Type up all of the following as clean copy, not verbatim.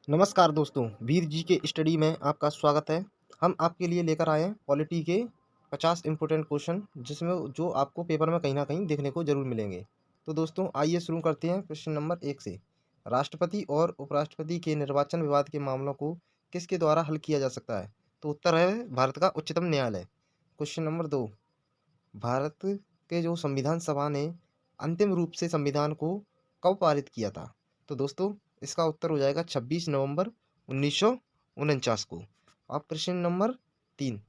नमस्कार दोस्तों, वीर जी के स्टडी में आपका स्वागत है। हम आपके लिए लेकर आए हैं पॉलिटी के 50 इम्पोर्टेंट क्वेश्चन जिसमें जो आपको पेपर में कहीं न कहीं देखने को ज़रूर मिलेंगे। तो दोस्तों आइए शुरू करते हैं क्वेश्चन नंबर 1 से। राष्ट्रपति और उपराष्ट्रपति के निर्वाचन विवाद के मामलों को किसके द्वारा हल किया जा सकता है? तो उत्तर है भारत का उच्चतम न्यायालय। क्वेश्चन नंबर 2, भारत के जो संविधान सभा ने अंतिम रूप से संविधान को कब पारित किया था? तो दोस्तों इसका उत्तर हो जाएगा 26 नवंबर 1949 को। अब प्रश्न नंबर 3,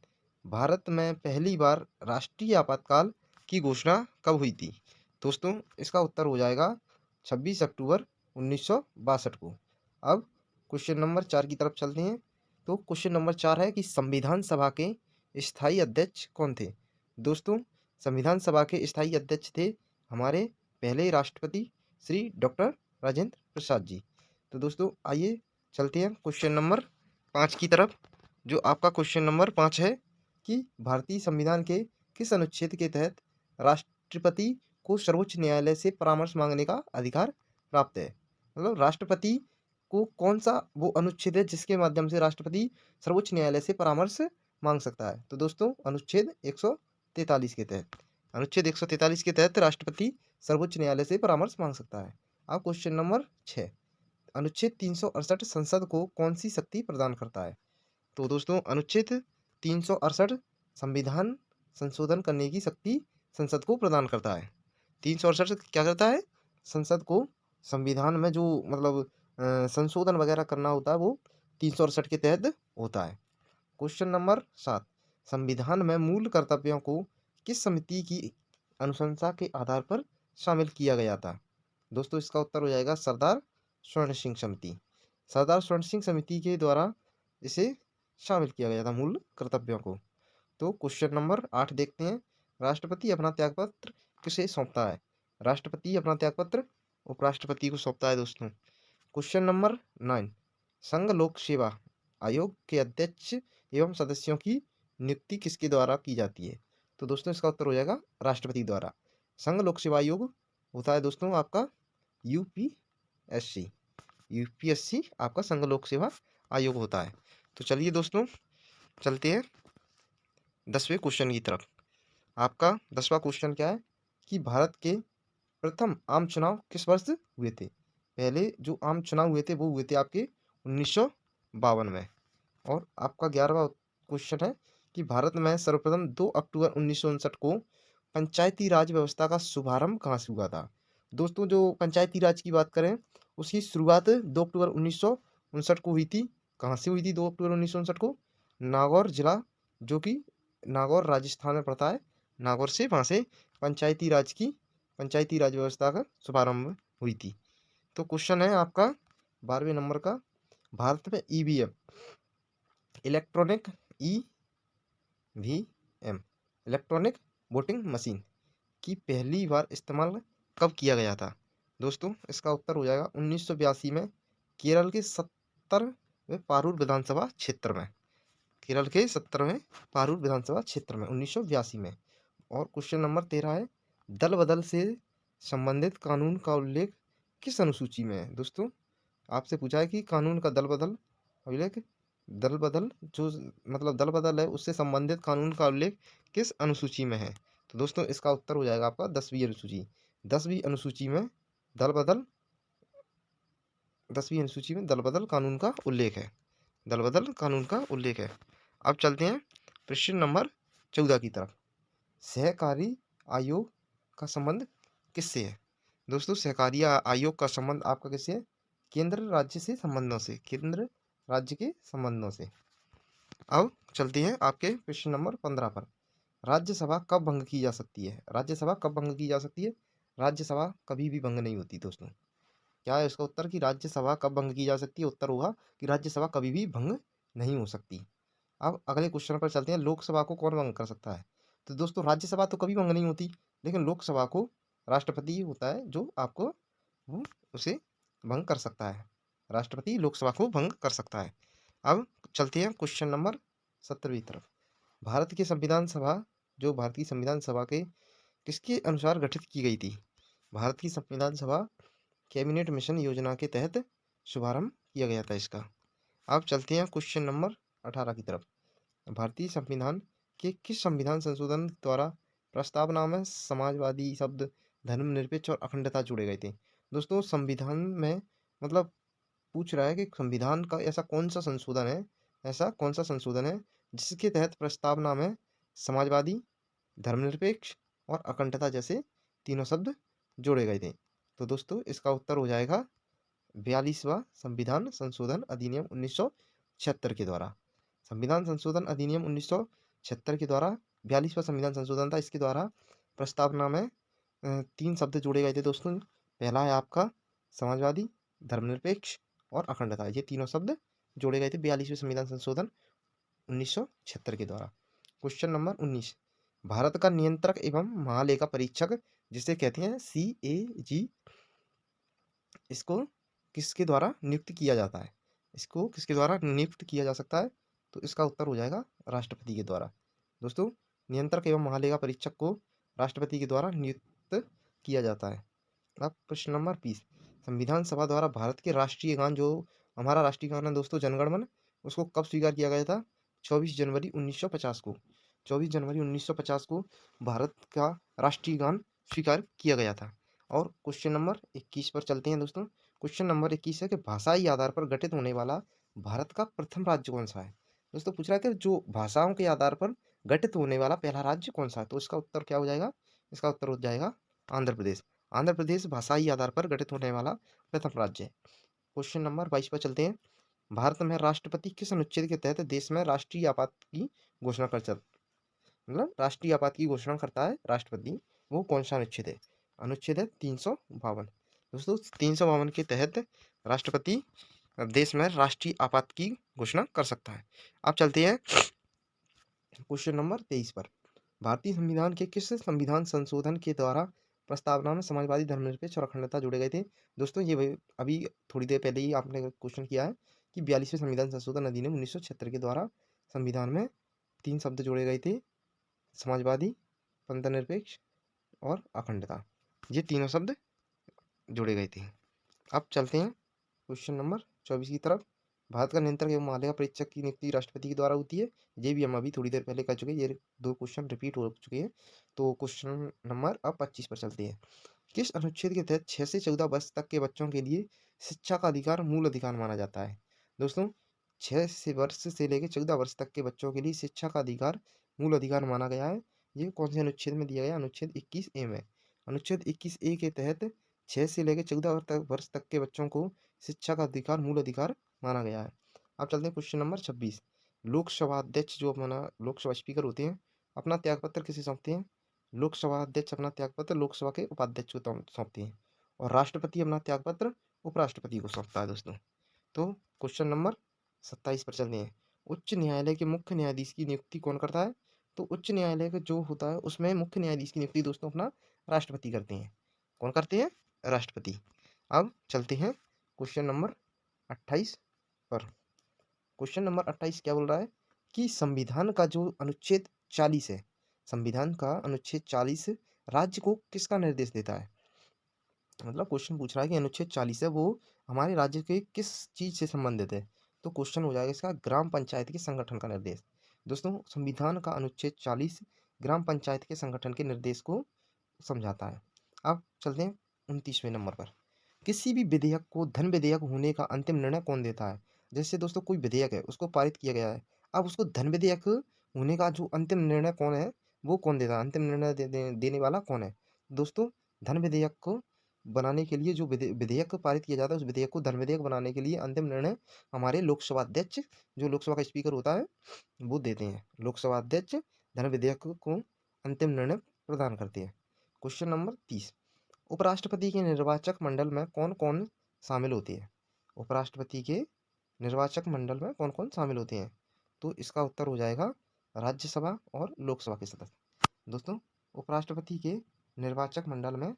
भारत में पहली बार राष्ट्रीय आपातकाल की घोषणा कब हुई थी? दोस्तों इसका उत्तर हो जाएगा 26 अक्टूबर 1962 को। अब क्वेश्चन नंबर 4 की तरफ चलते हैं। तो क्वेश्चन नंबर 4 है कि संविधान सभा के स्थायी अध्यक्ष कौन थे? दोस्तों संविधान सभा के स्थायी अध्यक्ष थे हमारे पहले राष्ट्रपति श्री डॉक्टर राजेंद्र प्रसाद जी। तो दोस्तों आइए चलते हैं क्वेश्चन नंबर 5 की तरफ। जो आपका क्वेश्चन नंबर 5 है कि भारतीय संविधान के किस अनुच्छेद के तहत राष्ट्रपति को सर्वोच्च न्यायालय से परामर्श मांगने का अधिकार प्राप्त है? मतलब राष्ट्रपति को कौन सा वो अनुच्छेद है जिसके माध्यम से राष्ट्रपति सर्वोच्च न्यायालय से परामर्श मांग सकता है? तो दोस्तों अनुच्छेद 143 के तहत। अनुच्छेद 143 के तहत राष्ट्रपति सर्वोच्च न्यायालय से परामर्श मांग सकता है। अब क्वेश्चन नंबर 6, अनुच्छेद 368 संसद को कौन सी शक्ति प्रदान करता है? तो दोस्तों अनुच्छेद 368 संविधान संशोधन करने की शक्ति संसद को प्रदान करता है। 368 क्या करता है? संसद को संविधान में जो मतलब संशोधन वगैरह करना होता है वो 368 के तहत होता है। क्वेश्चन नंबर 7, संविधान में मूल कर्तव्यों को किस समिति की अनुशंसा के आधार पर शामिल किया गया था? दोस्तों इसका उत्तर हो जाएगा सरदार स्वर्ण सिंह समिति। सरदार स्वर्ण सिंह समिति के द्वारा इसे शामिल किया गया था मूल कर्तव्यों को। तो क्वेश्चन नंबर 8 देखते हैं। राष्ट्रपति अपना त्यागपत्र किसे सौंपता है? राष्ट्रपति अपना त्यागपत्र उपराष्ट्रपति को सौंपता है दोस्तों। क्वेश्चन नंबर 9, संघ लोक सेवा आयोग के अध्यक्ष एवं सदस्यों की नियुक्ति किसके द्वारा की जाती है? तो दोस्तों इसका उत्तर हो जाएगा राष्ट्रपति द्वारा। संघ लोक सेवा आयोग होता है दोस्तों आपका यूपीएससी। यूपीएससी आपका संघ लोक सेवा आयोग होता है। तो चलिए दोस्तों चलते हैं 10वें क्वेश्चन की तरफ। आपका 10वां क्वेश्चन क्या है कि भारत के प्रथम आम चुनाव किस वर्ष हुए थे? पहले जो आम चुनाव हुए थे वो हुए थे आपके 1952 में। और आपका 11वां क्वेश्चन है कि भारत में सर्वप्रथम 2 अक्टूबर 1959 को पंचायती राज व्यवस्था का शुभारंभ कहाँ से हुआ था? दोस्तों जो पंचायती राज की बात करें उसकी शुरुआत 2 अक्टूबर 1959 को हुई थी। कहाँ से हुई थी 2 अक्टूबर 1959 को? नागौर जिला, जो कि नागौर राजस्थान में पड़ता है। नागौर से वहाँ से पंचायती राज व्यवस्था का शुभारंभ हुई थी। तो क्वेश्चन है आपका 12वें नंबर का, भारत में EVM electronic EVM electronic voting machine की पहली बार इस्तेमाल कब किया गया था? दोस्तों इसका उत्तर हो जाएगा 1982 में केरल के 70वें पारूल विधानसभा क्षेत्र में। केरल के 70वें पारूल विधानसभा क्षेत्र में 1982 में। और क्वेश्चन नंबर 13 है, दल बदल से संबंधित कानून का उल्लेख किस अनुसूची में है? दोस्तों आपसे पूछा है कि कानून का दल बदल उल्लेख, दल बदल जो मतलब दल बदल है उससे संबंधित कानून का उल्लेख किस अनुसूची में है? तो दोस्तों इसका उत्तर हो जाएगा आपका 10वीं अनुसूची। 10वीं अनुसूची में दल बदल 10वीं अनुसूची में दल बदल कानून का उल्लेख है। दल बदल कानून का उल्लेख है। अब चलते हैं प्रश्न नंबर 14 की तरफ। सहकारी आयोग का संबंध किससे है? दोस्तों सहकारी आयोग का संबंध आपका किससे है? केंद्र राज्य से संबंधों से, केंद्र राज्य के संबंधों से। अब चलते हैं आपके प्रश्न नंबर 15 पर। राज्यसभा कब भंग की जा सकती है? राज्यसभा कब भंग की जा सकती है? राज्यसभा कभी भी भंग नहीं होती दोस्तों। क्या है इसका उत्तर कि राज्यसभा कब भंग की जा सकती है? उत्तर होगा कि राज्यसभा कभी भी भंग नहीं हो सकती। अब अगले क्वेश्चन पर चलते हैं, लोकसभा को कौन भंग कर सकता है? तो दोस्तों राज्यसभा तो कभी भंग नहीं होती, लेकिन लोकसभा को राष्ट्रपति होता है जो आपको वो उसे भंग कर सकता है। राष्ट्रपति लोकसभा को भंग कर सकता है। अब चलते हैं क्वेश्चन नंबर 17वीं तरफ। भारत की संविधान सभा जो भारतीय संविधान सभा के किसके अनुसार गठित की गई थी? भारत की संविधान सभा कैबिनेट मिशन योजना के तहत शुभारंभ किया गया था इसका। अब चलते हैं क्वेश्चन नंबर 18 की तरफ। भारतीय संविधान के किस संविधान संशोधन द्वारा प्रस्तावना में समाजवादी शब्द, धर्मनिरपेक्ष और अखंडता जोड़े गए थे? दोस्तों संविधान में मतलब पूछ रहा है कि संविधान का ऐसा कौन सा संशोधन है जिसके तहत प्रस्तावना में समाजवादी, धर्मनिरपेक्ष और अखंडता जैसे तीनों शब्द जोड़े गए थे? तो दोस्तों इसका उत्तर हो जाएगा 42वां संविधान संशोधन अधिनियम 1976 के द्वारा। संविधान संशोधन अधिनियम 1976 के द्वारा 42वां संविधान संशोधन था। इसके द्वारा प्रस्तावना में तीन शब्द जोड़े गए थे दोस्तों। पहला है आपका समाजवादी, धर्मनिरपेक्ष और अखंडता। ये तीनों शब्द जोड़े गए थे 42वें संविधान संशोधन 1976 के द्वारा। क्वेश्चन नंबर 19, भारत का नियंत्रक एवं महालेखा परीक्षक जिसे कहते हैं CAG, इसको किसके द्वारा नियुक्त किया जाता है? इसको किसके द्वारा नियुक्त किया जा सकता है? तो इसका उत्तर हो जाएगा राष्ट्रपति के द्वारा। दोस्तों नियंत्रक एवं महालेखा परीक्षक को राष्ट्रपति के द्वारा नियुक्त किया जाता है। अब प्रश्न नंबर 20, संविधान सभा द्वारा भारत के राष्ट्रीय गान, जो हमारा राष्ट्रीय गान है दोस्तों जनगण मन, उसको कब स्वीकार किया गया था? 24 जनवरी 1950 को। 24 जनवरी 1950 को भारत का राष्ट्रीय गान स्वीकार किया गया था। और क्वेश्चन नंबर 21 पर चलते हैं दोस्तों। क्वेश्चन नंबर 21 है कि भाषाई आधार पर गठित होने वाला भारत का प्रथम राज्य कौन सा है? दोस्तों पूछ रहा है कि जो भाषाओं के आधार पर गठित होने वाला पहला राज्य कौन सा है? तो इसका उत्तर क्या हो जाएगा? इसका उत्तर हो जाएगा आंध्र प्रदेश। आंध्र प्रदेश भाषाई आधार पर गठित होने वाला प्रथम राज्य है। क्वेश्चन नंबर 22 पर चलते हैं। भारत में राष्ट्रपति किस अनुच्छेद के तहत देश में राष्ट्रीय आपात की घोषणा कर सकता, मतलब राष्ट्रीय आपात की घोषणा करता है राष्ट्रपति? वो कौन सा अनुच्छेद है? अनुच्छेद है 352। दोस्तों 352 के तहत राष्ट्रपति देश में राष्ट्रीय आपात की घोषणा कर सकता है। अब चलते हैं क्वेश्चन नंबर 23 पर। भारतीय संविधान के किस संविधान संशोधन के द्वारा प्रस्तावना में समाजवादी, धर्मनिरपेक्ष और अखंडता जोड़े गए थे? दोस्तों ये अभी थोड़ी देर पहले ही आपने क्वेश्चन किया है कि 42वें संविधान संशोधन अधिनियम 1976 के द्वारा संविधान में तीन शब्द जोड़े गए थे, समाजवादी, धर्मनिरपेक्ष और अखंडता। ये तीनों शब्द जोड़े गए थे। अब चलते हैं क्वेश्चन नंबर 24 की तरफ। भारत का नियंत्रक एवं महालेखा परीक्षक की नियुक्ति राष्ट्रपति के द्वारा होती है। ये भी हम अभी थोड़ी देर पहले कर चुके हैं, ये दो क्वेश्चन रिपीट हो चुके हैं। तो क्वेश्चन नंबर अब 25 पर चलते हैं। किस अनुच्छेद के तहत 6 से 14 वर्ष तक के बच्चों के लिए शिक्षा का अधिकार मूल अधिकार माना जाता है? दोस्तों 6 से वर्ष से लेकर 14 वर्ष तक के बच्चों के लिए शिक्षा का अधिकार मूल अधिकार माना गया है। ये कौन से अनुच्छेद में दिया गया? अनुच्छेद 21A में। अनुच्छेद 21A के तहत 6 से लेकर 14 वर्ष तक के बच्चों को शिक्षा का अधिकार मूल अधिकार माना गया है। अब चलते हैं क्वेश्चन नंबर 26। लोकसभा अध्यक्ष जो अपना लोकसभा स्पीकर होते हैं, अपना त्यागपत्र किसे सौंपते हैं? लोकसभा अध्यक्ष अपना त्यागपत्र लोकसभा के उपाध्यक्ष को सौंपते हैं और राष्ट्रपति अपना त्यागपत्र उपराष्ट्रपति को सौंपता है दोस्तों। तो क्वेश्चन नंबर 27 पर चलते हैं। उच्च न्यायालय के मुख्य न्यायाधीश की नियुक्ति कौन करता है? तो उच्च न्यायालय का जो होता है उसमें मुख्य न्यायाधीश की नियुक्ति दोस्तों अपना राष्ट्रपति करते हैं। कौन करते हैं? राष्ट्रपति। अब चलते हैं क्वेश्चन नंबर 28 पर। क्वेश्चन नंबर 28 क्या बोल रहा है कि संविधान का जो अनुच्छेद 40 है, संविधान का अनुच्छेद 40 राज्य को किसका निर्देश देता है? मतलब क्वेश्चन पूछ रहा है कि अनुच्छेद 40 है वो हमारे राज्य के किस चीज से संबंधित है? तो क्वेश्चन हो जाएगा इसका ग्राम पंचायत के संगठन का निर्देश। दोस्तों संविधान का अनुच्छेद 40 ग्राम पंचायत के संगठन के निर्देश को समझाता है। अब चलते हैं 29वें नंबर पर। किसी भी विधेयक को धन विधेयक होने का अंतिम निर्णय कौन देता है? जैसे दोस्तों कोई विधेयक है उसको पारित किया गया है, अब उसको धन विधेयक होने का जो अंतिम निर्णय कौन है, वो कौन देता है? अंतिम निर्णय देने वाला कौन है? दोस्तों धन विधेयक को बनाने के लिए जो विधेयक पारित किया जाता है, उस विधेयक को धन विधेयक बनाने के लिए अंतिम निर्णय हमारे लोकसभा अध्यक्ष, जो लोकसभा का स्पीकर होता है, वो देते हैं। लोकसभा अध्यक्ष धन विधेयक को अंतिम निर्णय प्रदान करते हैं। Question number 30। उपराष्ट्रपति के निर्वाचक मंडल में कौन कौन शामिल होते हैं? उपराष्ट्रपति के निर्वाचक मंडल में कौन कौन शामिल होते हैं? तो इसका उत्तर हो जाएगा राज्यसभा और लोकसभा के सदस्य। दोस्तों उपराष्ट्रपति के निर्वाचक मंडल में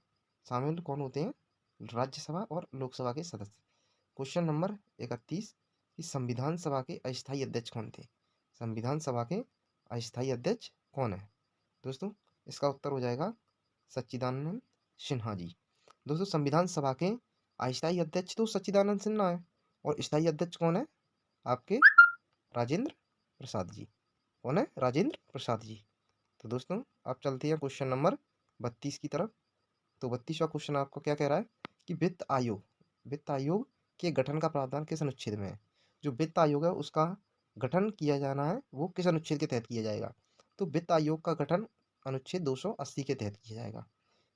शामिल कौन होते हैं? राज्यसभा और लोकसभा के सदस्य। क्वेश्चन नंबर 31 कि संविधान सभा के अस्थायी अध्यक्ष कौन थे? संविधान सभा के अस्थायी अध्यक्ष कौन है? दोस्तों इसका उत्तर हो जाएगा सच्चिदानंद सिन्हा जी। दोस्तों संविधान सभा के अस्थायी अध्यक्ष तो सच्चिदानंद सिन्हा है और स्थायी अध्यक्ष कौन है आपके? राजेंद्र प्रसाद जी। कौन है? राजेंद्र प्रसाद जी। तो दोस्तों आप चलते हैं क्वेश्चन नंबर 32 की तरफ। तो 32वां क्वेश्चन आपको क्या कह रहा है कि वित्त आयोग के गठन का प्रावधान किस अनुच्छेद में है? जो वित्त आयोग है उसका गठन किया जाना है वो किस अनुच्छेद के तहत किया जाएगा? तो वित्त आयोग का गठन अनुच्छेद 280 के तहत किया जाएगा।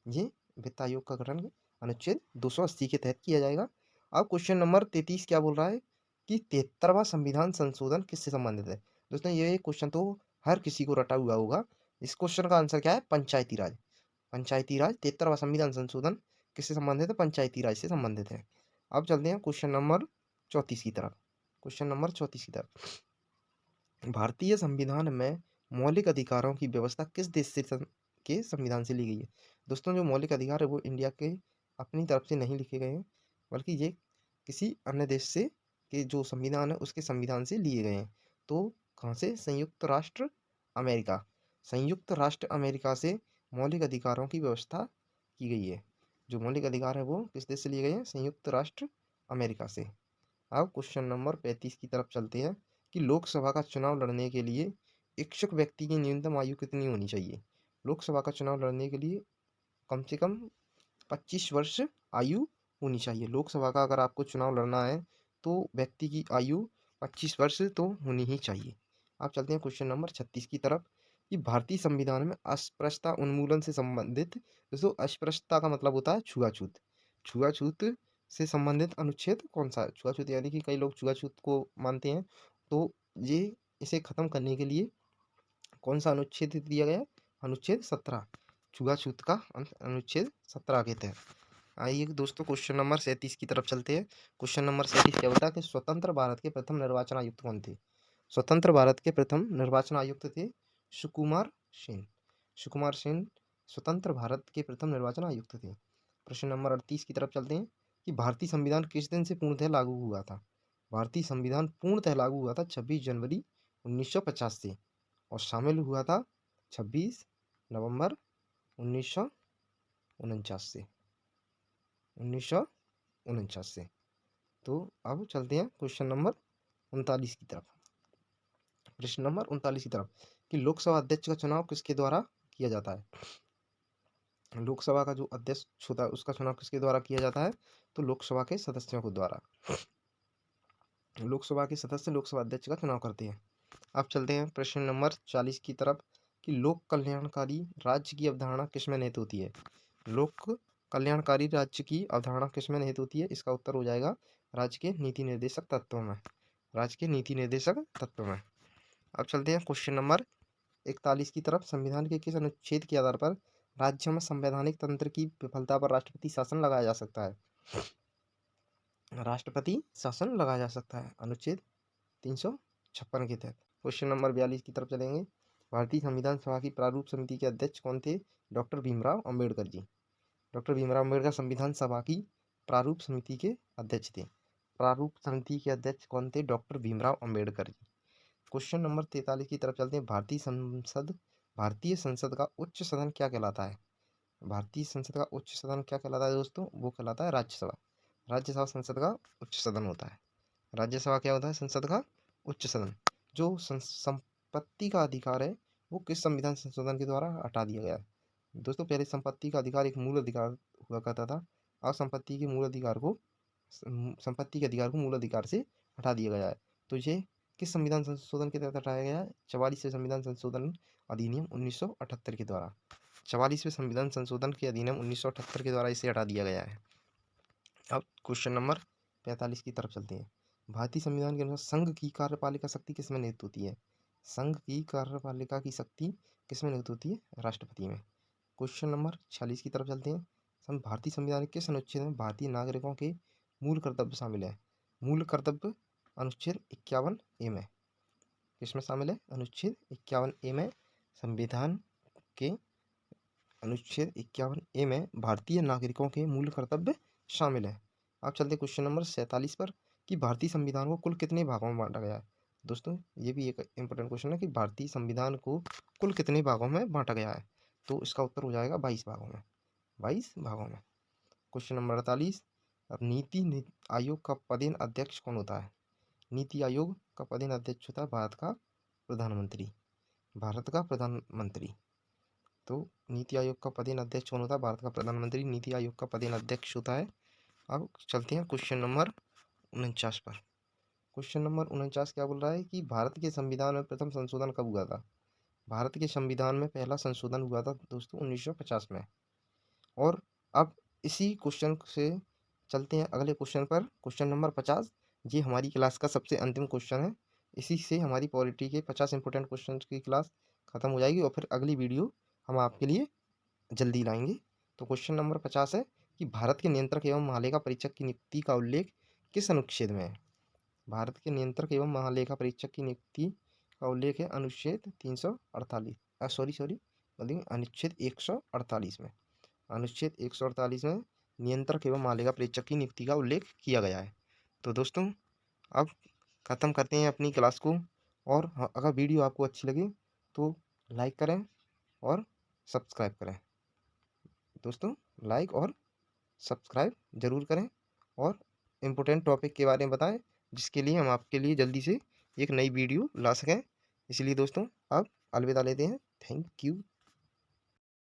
ये वित्त आयोग का गठन अनुच्छेद 280 के तहत किया जाएगा। अब क्वेश्चन नंबर 33 क्या बोल रहा है कि 73वां संविधान संशोधन किससे संबंधित है? दोस्तों ये क्वेश्चन तो हर किसी को रटा हुआ होगा। इस क्वेश्चन का आंसर क्या है? पंचायती राज। पंचायती राज 73वां संविधान संशोधन किससे संबंधित है? पंचायती राज से संबंधित है। अब चलते हैं क्वेश्चन नंबर 34 की तरफ। क्वेश्चन नंबर 34 की तरफ। भारतीय संविधान में मौलिक अधिकारों की व्यवस्था किस देश से के संविधान से ली गई है? दोस्तों जो मौलिक अधिकार है वो इंडिया के अपनी तरफ से नहीं लिखे गए हैं, बल्कि ये किसी अन्य देश से के जो संविधान है उसके संविधान से लिए गए हैं। तो कहाँ से? संयुक्त राष्ट्र अमेरिका। संयुक्त राष्ट्र अमेरिका से मौलिक अधिकारों की व्यवस्था की गई है। जो मौलिक अधिकार है वो किस देश से लिए गए हैं? संयुक्त राष्ट्र अमेरिका से। अब क्वेश्चन नंबर 35 की तरफ चलते हैं कि लोकसभा का चुनाव लड़ने के लिए इच्छुक व्यक्ति की न्यूनतम आयु कितनी होनी चाहिए? लोकसभा का चुनाव लड़ने के लिए कम से कम 25 वर्ष आयु होनी चाहिए। लोकसभा का अगर आपको चुनाव लड़ना है तो व्यक्ति की आयु 25 वर्ष तो होनी ही चाहिए। आप चलते हैं क्वेश्चन नंबर 36 की तरफ कि भारतीय संविधान में अस्पृश्यता उन्मूलन से संबंधित, दोस्तों अस्पृश्यता का मतलब होता है छुआछूत। छुआछूत से संबंधित अनुच्छेद कौन सा है? छुआछूत यानी कि कई लोग छुआछूत को मानते हैं, तो ये इसे खत्म करने के लिए कौन सा अनुच्छेद दिया गया है? अनुच्छेद 17। छुआछूत का अनुच्छेद 17 के तहत। आइए दोस्तों क्वेश्चन नंबर 37 की तरफ चलते हैं। क्वेश्चन नंबर 37 क्या होता है कि स्वतंत्र भारत के प्रथम निर्वाचन आयुक्त कौन थे? स्वतंत्र भारत के प्रथम निर्वाचन आयुक्त थे सुकुमार सेन। सुकुमार सेन स्वतंत्र भारत के प्रथम निर्वाचन आयुक्त थे। प्रश्न नंबर 38 की तरफ चलते हैं कि भारतीय संविधान किस दिन से पूर्णतः लागू हुआ था? भारतीय संविधान पूर्णतः लागू हुआ था 26 जनवरी 1950 से, और शामिल हुआ था 26 नवंबर 1949 से। 1949 से। तो अब चलते हैं क्वेश्चन नंबर 39 की तरफ। प्रश्न नंबर 39 की तरफ कि लोकसभा अध्यक्ष का चुनाव किसके द्वारा किया जाता है? लोकसभा का जो अध्यक्ष होता है उसका चुनाव किसके द्वारा किया जाता है? तो लोकसभा के सदस्यों के द्वारा। लोकसभा के सदस्य लोकसभा अध्यक्ष का चुनाव करते हैं। अब चलते हैं प्रश्न नंबर 40 की तरफ कि लोक कल्याणकारी राज्य की अवधारणा किसमें निहित होती है? लोक कल्याणकारी राज्य की अवधारणा किसमें निहित होती है? इसका उत्तर हो जाएगा राज्य के नीति निर्देशक तत्वों में। राज्य के नीति निर्देशक तत्वों में। अब चलते हैं क्वेश्चन नंबर 41 की तरफ। संविधान के किस अनुच्छेद के आधार पर राज्यों में संवैधानिक तंत्र की विफलता पर राष्ट्रपति शासन लगाया जा सकता है? राष्ट्रपति शासन लगाया जा सकता है अनुच्छेद 356 के तहत। क्वेश्चन नंबर 42 की तरफ चलेंगे। भारतीय संविधान सभा की प्रारूप समिति के अध्यक्ष कौन थे? डॉक्टर भीमराव अंबेडकर जी। डॉक्टर भीमराव अंबेडकर संविधान सभा की प्रारूप समिति के अध्यक्ष थे। प्रारूप समिति के अध्यक्ष कौन थे? Doctor Bhimrao Ambedkar ji. Question number 43 की तरफ चलते हैं। भारतीय संसद का उच्च सदन क्या कहलाता है? भारतीय संसद का उच्च सदन क्या कहलाता है दोस्तों? वो कहलाता है राज्यसभा। राज्यसभा संसद का उच्च सदन होता है। राज्यसभा क्या होता है? संसद का उच्च सदन। जो संपत्ति का अधिकार है वो किस संविधान संशोधन के द्वारा हटा दिया गया है? दोस्तों पहले संपत्ति का अधिकार एक मूल अधिकार हुआ करता था। अब संपत्ति के अधिकार को मूल अधिकार से हटा दिया गया है। तो ये किस संविधान संशोधन के तहत हटाया गया है? 44वें संविधान संशोधन अधिनियम 1978 के द्वारा। 44वें संविधान संशोधन के अधिनियम 1978 के द्वारा इसे हटा दिया गया है। अब क्वेश्चन नंबर 45 की तरफ चलते हैं। भारतीय संविधान के अनुसार संघ की कार्यपालिका शक्ति किसमें निहित होती है? संघ की कार्यपालिका की शक्ति किसमें निहित होती है? राष्ट्रपति में। क्वेश्चन नंबर 46 की तरफ चलते हैं। भारतीय संविधान के किस अनुच्छेद में भारतीय नागरिकों के मूल कर्तव्य शामिल है? मूल कर्तव्य अनुच्छेद 51A में। किसमें शामिल है? अनुच्छेद 51A में। संविधान के अनुच्छेद 51A में भारतीय नागरिकों के मूल कर्तव्य शामिल है। अब चलते क्वेश्चन नंबर 47 पर कि भारतीय संविधान को कुल कितने भागों में बांटा गया है? दोस्तों ये भी एक इंपॉर्टेंट क्वेश्चन है कि भारतीय संविधान को कुल कितने भागों में बांटा गया है? तो इसका उत्तर हो जाएगा 22 भागों में। 22 भागों में। क्वेश्चन नंबर 48 अब नीति आयोग का पदेन अध्यक्ष कौन होता है? नीति आयोग का पदेन अध्यक्ष होता है भारत का प्रधानमंत्री। भारत का प्रधानमंत्री। तो नीति आयोग का पदेन अध्यक्ष कौन होता है? भारत का प्रधानमंत्री नीति आयोग का पदेन अध्यक्ष होता है। अब चलते हैं क्वेश्चन नंबर 49 पर। क्वेश्चन नंबर 49 क्या बोल रहा है कि भारत के संविधान में प्रथम संशोधन कब हुआ था? भारत के संविधान में पहला संशोधन हुआ था दोस्तों 1950 में। और अब इसी क्वेश्चन से चलते हैं अगले क्वेश्चन पर, क्वेश्चन नंबर 50। ये हमारी क्लास का सबसे अंतिम क्वेश्चन है। इसी से हमारी पॉलिटी के 50 इंपॉर्टेंट क्वेश्चन की क्लास खत्म हो जाएगी और फिर अगली वीडियो हम आपके लिए जल्दी लाएंगे। तो क्वेश्चन नंबर 50 है कि भारत के नियंत्रक एवं महालेखा परीक्षक की नियुक्ति का उल्लेख किस अनुच्छेद में है? भारत के नियंत्रक एवं महालेखा परीक्षक की नियुक्ति का उल्लेख है अनुच्छेद 348 सॉरी अनुच्छेद 148 में। अनुच्छेद 148 में नियंत्रक एवं महालेखा परीक्षक की नियुक्ति का उल्लेख किया गया है। तो दोस्तों अब ख़त्म करते हैं अपनी क्लास को। और अगर वीडियो आपको अच्छी लगे तो लाइक करें और सब्सक्राइब करें। दोस्तों लाइक और सब्सक्राइब ज़रूर करें और इम्पोर्टेंट टॉपिक के बारे में बताएं, जिसके लिए हम आपके लिए जल्दी से एक नई वीडियो ला सकें। इसलिए दोस्तों अब अलविदा लेते हैं। Thank you.